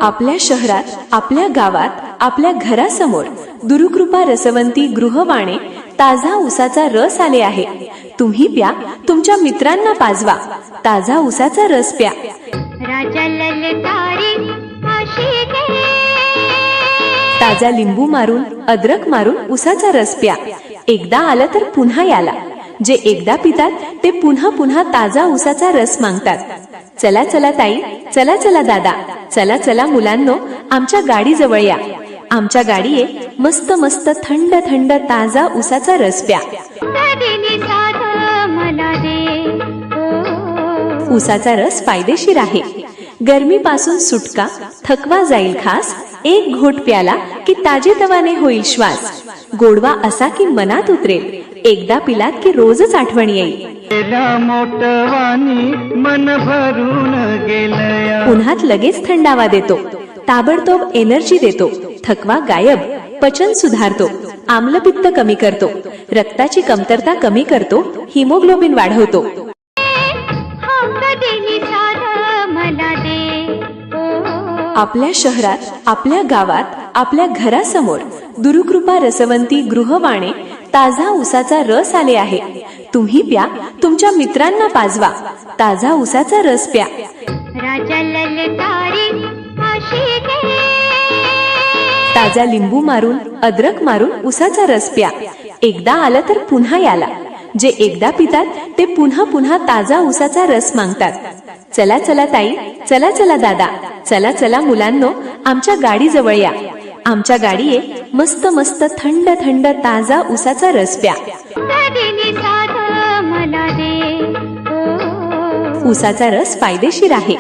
आपल्या शहरात, आपल्या गावात, आपल्या घरासमोर दुरुकृपा रसवंती गृहवाणे ताजा उसाचा रस आले आहे. तुम्ही प्या, तुमच्या मित्रांना पाजवा. ताजा उसाचा रस प्या. राजा ललकारी आशिके, ताजा लिंबू मारून, अद्रक मारून उसाचा रस प्या. एकदा आलं तर पुन्हा याला. जे एकदा पितात ते पुन्हा पुन्हा ताजा उसाचा रस मागतात. चला चला ताई, चला चला दादा, चला चला मुलांनो, आमच्या गाडीजवळ या. आमच्या गाडीये मस्त मस्त थंड थंड ताजा उसाचा रस प्या. कधीनी साध मला दे, उसाचा रस फायदेशीर आहे. गरमीपासून सुटका, थकवा जाईल खास. एक घोट प्याला की ताजेतवाने होईल श्वास. गोडवा असा की मनात उतरेल. एकदा पिलात की रोजच आठवण येईल. मन भरून गेलया. उन्हात लगेच थंडावा देतो, ताबडतोब एनर्जी देतो. थकवा गायब, पचन सुधारतो, आम्लपित्त कमी करतो, रक्ताची कमतरता कमी करतो, हिमोग्लोबिन वाढवतो. कधीनी साध मला दे, आपल्या शहरात, आपल्या गावात, आपल्या घरासमोर दुरुकृपा रसवंती गृहवाणे ताजा उसाचा रस आले आहे. तुम्ही प्या, तुमच्या मित्रांना पाजवा. ताजा उसाचा रस प्या. राजा ललकारी आशिके, ताजा लिंबू मारून, अद्रक मारून उसाचा रस प्या. एकदा आलं तर पुन्हा याला. जे एकदा पितात ते पुन्हा पुन्हा ताजा उसाचा रस मागतात. चला चला ताई, चला चला दादा, चला चला मुलांनो, आमच्या गाडीजवळ या. आमच्या गाडीये मस्त मस्त थंड थंड ताजा उसाचा रस प्या. कधीनी साध मला दे, उसाचा रस फायदेशीर आहे.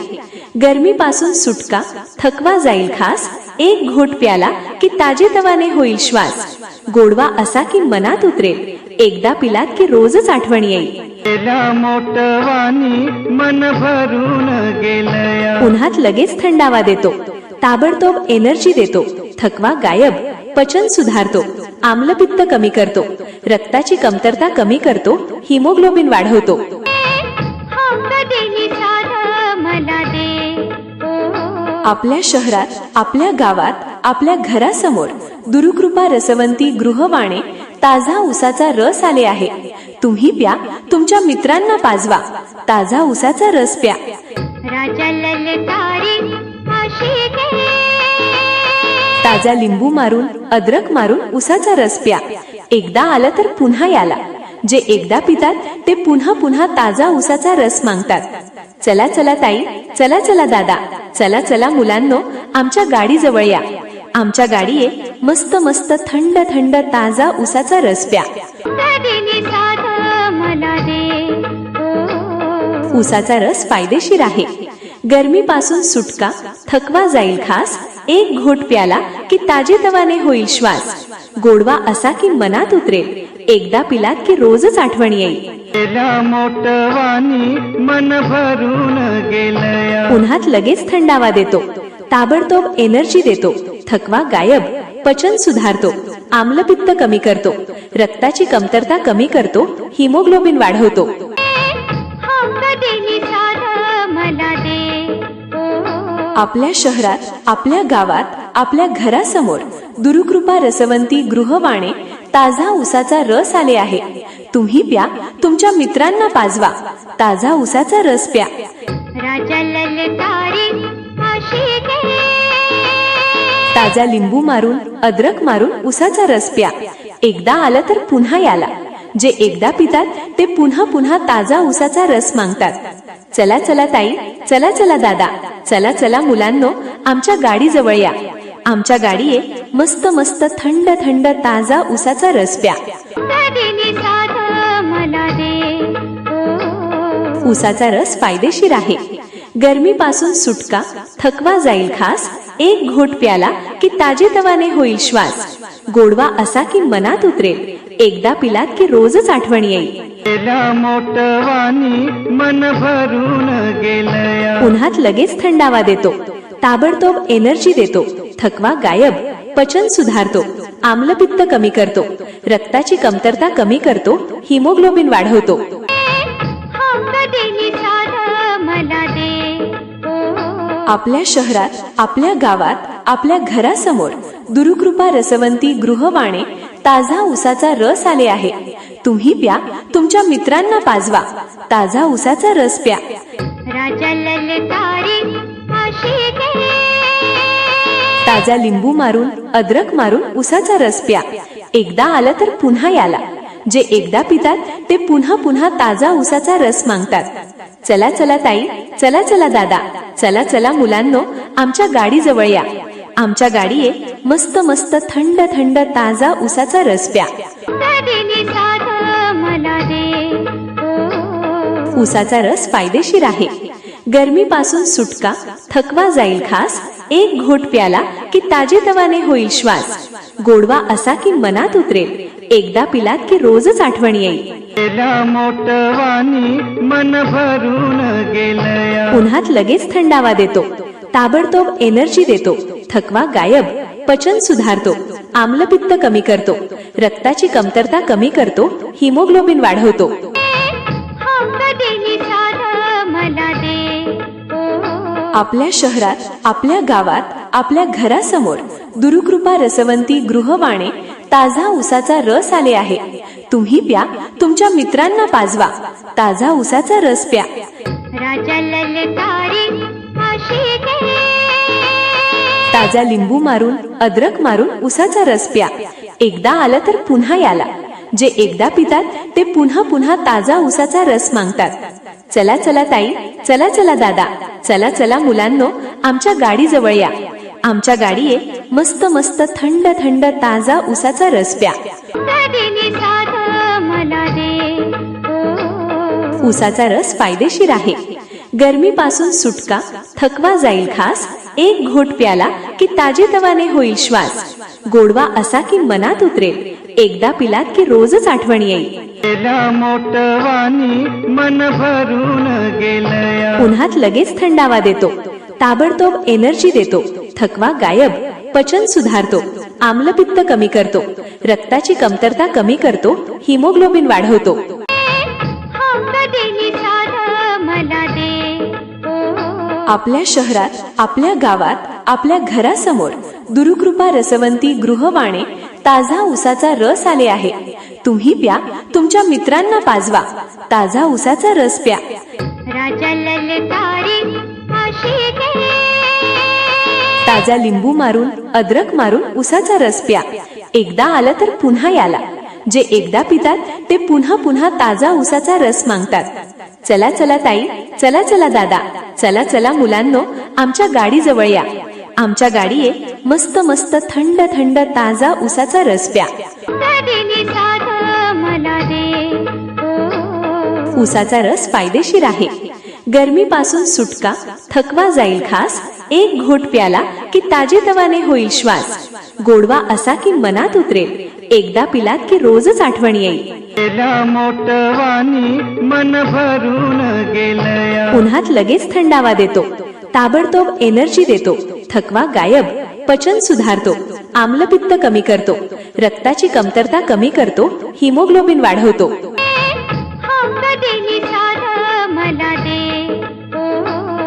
गरमीपासून सुटका, थकवा जाईल खास. एक घोट प्याला की ताजेतवाने होईल श्वास. गोडवा असा की मनात उतरेल. एकदा पिलात की रोजच आठवण येईल. मन भरून गेलया. उन्हात लगेच थंडावा देतो, ताबडतोब एनर्जी देतो. थकवा गायब, पचन सुधारतो, आम्लपित्त कमी करतो, रक्ताची कमतरता कमी करतो, हिमोग्लोबिन वाढवतो. कधीनी साध मला दे, आपल्या शहरात, आपल्या गावात, आपल्या घरासमोर दुरुकृपा रसवंती गृहवाणे ताजा उसाचा रस आले आहे. तुम्ही प्या, तुमच्या मित्रांना पाजवा. ताजा उसाचा रस प्या. राजा ललकारी आशिके, ताजा लिंबू मारून, अद्रक मारून उसाचा रस प्या. एकदा आलं तर पुन्हा याला. जे एकदा पितात ते पुन्हा पुन्हा ताजा उसाचा रस मागतात. चला चला ताई, चला चला दादा, चला चला मुलांनो, आमच्या गाडीजवळ या. आमच्या गाडीये मस्त मस्त थंड थंड ताजा उसाचा रस प्या. कधीनी साध मला दे, उसाचा रस फायदेशीर आहे. गरमीपासून सुटका, थकवा जाईल खास. एक घोट प्याला की ताजेतवाने होईल श्वास. गोडवा असा की मनात उतरेल. एकदा पिलात की रोजच आठवण येईल. मन भरून गेलया. उन्हात लगेच थंडावा देतो, ताबडतोब एनर्जी देतो. थकवा गायब, पचन सुधारतो, आम्लपित्त कमी करतो, रक्ताची कमतरता कमी करतो, हिमोग्लोबिन वाढवतो. कधीनी साध मला दे, आपल्या शहरात, आपल्या गावात, आपल्या घरासमोर दुरुकृपा रसवंती गृहवाणे ताजा उसाचा रस आले आहे. तुम्ही प्या, तुमच्या मित्रांना पाजवा. ताजा उसाचा रस प्या. राजा ललकारी आशिके, ताजा लिंबू मारून, अद्रक मारून उसाचा रस प्या. एकदा आलं तर पुन्हा याला. जे एकदा पितात ते पुन्हा पुन्हा ताजा उसाचा रस मागतात. चला चला ताई, चला चला दादा, चला चला मुलांनो, आमच्या गाडीजवळ या. आमच्या गाडीये मस्त मस्त थंड थंड ताजा उसाचा रस प्या. कधीनी साध मला दे, उसाचा रस फायदेशीर आहे. गरमीपासून सुटका, थकवा जाईल खास. एक घोट प्याला की ताजेतवाने होईल श्वास. गोडवा असा की मनात उतरेल. एकदा पिलात की रोजच आठवण येईल. मन भरून गेलया. उन्हात लगेच थंडावा देतो, ताबडतोब एनर्जी देतो. थकवा गायब, पचन सुधारतो, आम्लपित्त कमी करतो, रक्ताची कमतरता कमी करतो, हिमोग्लोबिन वाढवतो. कधीनी साध मला दे, आपल्या शहरात, आपल्या गावात, आपल्या घरासमोर दुरुकृपा रसवंती गृहवाणे ताजा उसाचा रस आले आहे. तुम्ही प्या, तुमच्या मित्रांना पाजवा. ताजा उसाचा रस प्या. राजा ललकारी अशी घे. ताजा लिंबू मारून, अद्रक मारून उसाचा रस प्या. एकदा आलं तर पुन्हा याला. जे एकदा पितात ते पुन्हा पुन्हा ताजा उसाचा रस मागतात. चला चला ताई, चला चला दादा, चला चला मुलांनो, आमच्या गाडी जवळ या. आमच्या गाडीये मस्त मस्त थंड थंड ताजा उसाचा रस प्या. कधीनी साध मला दे. ओ, उसाचा रस फायदेशीर आहे. गरमीपासून सुटका, थकवा जाईल खास. एक घोट प्याला की ताजेतवाने होईल श्वास. गोडवा असा की मनात उतरेल. एकदा पिलात की रोजच आठवण येईल. गेला मोठवानी मन भरून गेलया. उन्हात लगेच थंडावा देतो. ताबडतोब एनर्जी देतो. थकवा गायब, पचन सुधारतो. आम्लपित्त कमी करतो. रक्ताची कमतरता कमी करतो. हिमोग्लोबिन वाढवतो. हा कधीनी साध मला दे. ओ, आपल्या शहरात, आपल्या गावात, आपल्या घरासमोर दुरुकृपा रसवंती गृहवाणे ताजा उसाचा रस आले आहे. तुम्ही प्या, तुमच्या मित्रांना पाजवा. ताजा उसाचा रस प्या. राजा ललकारी अशी घे. ताजा लिंबू मारून, अद्रक मारून उसाचा रस प्या. एकदा आलं तर पुन्हा याला. जे एकदा पितात ते पुन्हा पुन्हा ताजा उसाचा रस मागतात. चला चला ताई, चला चला दादा, चला चला मुलांनो, आमच्या गाडी जवळ या. आमच्या गाडीये मस्त मस्त थंड थंड ताजा उसाचा रस प्या. कधीनी साध मला दे. ओ, उसाचा रस फायदेशीर आहे. गरमीपासून सुटका, थकवा जाईल खास. एक घोट प्याला की ताजेतवाने होईल श्वास. गोडवा असा की मनात उतरेल. एकदा पिलात की रोजच आठवण येईल. गेला मोठवानी मन भरून गेलया. उन्हात लगेच थंडावा देतो. ताबडतोब एनर्जी देतो. थकवा गायब, पचन सुधारतो. आम्लपित्त कमी करतो. रक्ताची कमतरता कमी करतो. हिमोग्लोबिन वाढवतो. हा कधीनी साध मला दे. ओ, आपल्या शहरात, आपल्या गावात, आपल्या घरासमोर दुरुकृपा रसवंती गृहवाणे ताजा उसाचा रस आले आहे. तुम्ही प्या, तुमच्या मित्रांना पाजवा. ताजा उसाचा रस प्या. राजा ललकारी अशी घे. ताजा लिंबू मारून, अद्रक मारून उसाचा रस प्या. एकदा आलं तर पुन्हा याला. जे एकदा पितात ते पुन्हा पुन्हा ताजा उसाचा रस मागतात. चला चला ताई, चला चला दादा, चला चला मुलांनो, आमच्या गाडी जवळ या. आमच्या गाडीये मस्त मस्त थंड थंड ताजा उसाचा रस प्या. कधीनी साध मला दे. ओ, उसाचा रस फायदेशीर आहे. गरमीपासून सुटका, थकवा जाईल खास. एक घोट प्याला की ताजेतवाने होईल श्वास. गोडवा असा की मनात उतरेल. एकदा पिलात की रोजच आठवण येईल. गेला मोठवानी मन भरून गेलया. उन्हात लगेच थंडावा देतो. ताबडतोब एनर्जी देतो. थकवा गायब, पचन सुधारतो. आम्लपित्त कमी करतो. रक्ताची कमतरता कमी करतो. हिमोग्लोबिन वाढवतो. हा कधीनी साध मला दे. ओ,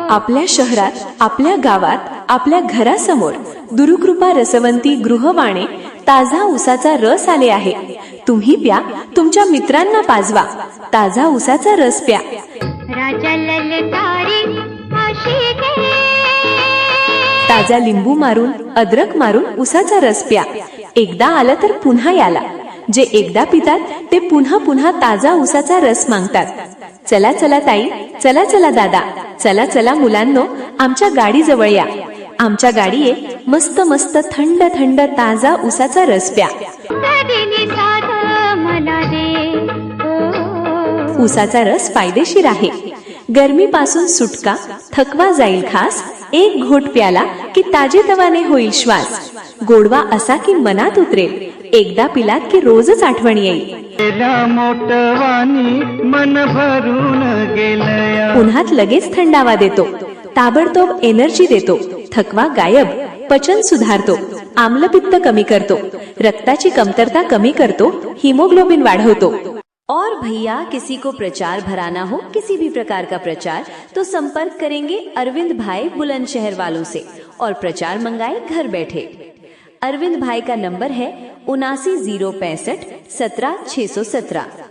आपल्या शहरात, आपल्या गावात, आपल्या घरासमोर दुरुकृपा रसवंती गृहवाणे ताजा उसाचा रस आले आहे. तुम्ही प्या, तुमच्या मित्रांना पाजवा. ताजा उसाचा रस प्या. राजा ललकारी अशी घे. ताजा लिंबू मारून, अद्रक मारून उसाचा रस प्या. एकदा आलं तर पुन्हा याला. जे एकदा पितात ते पुन्हा पुन्हा ताजा उसाचा रस मागतात. चला चला ताई, चला चला दादा, चला चला मुलांनो, आमच्या गाडी जवळ या. आमच्या गाडीये मस्त मस्त थंड थंड ताजा उसाचा रस प्या. कधीनी साध मला दे. ओ, उसाचा रस फायदेशीर आहे. गरमीपासून सुटका, थकवा जाईल खास. एक घोट प्याला की ताजेतवाने होईल श्वास. गोडवा असा की मनात उतरेल. एकदा पिलात की रोजच आठवण येईल. गेला मोठवानी मन भरून गेलया. उन्हात लगेच थंडावा देतो. ताबडतोब एनर्जी देतो. थकवा गायब, पचन सुधारतो. आम्लपित्त कमी करतो. रक्ताची कमतरता कमी करतो. हिमोग्लोबिन वाढवतो. और भैया किसी को प्रचार भराना हो, किसी भी प्रकार का प्रचार, तो संपर्क करेंगे अरविंद भाई बुलंदशहर वालों से और प्रचार मंगाए घर बैठे। अरविंद भाई का नंबर है 79 065 17 617।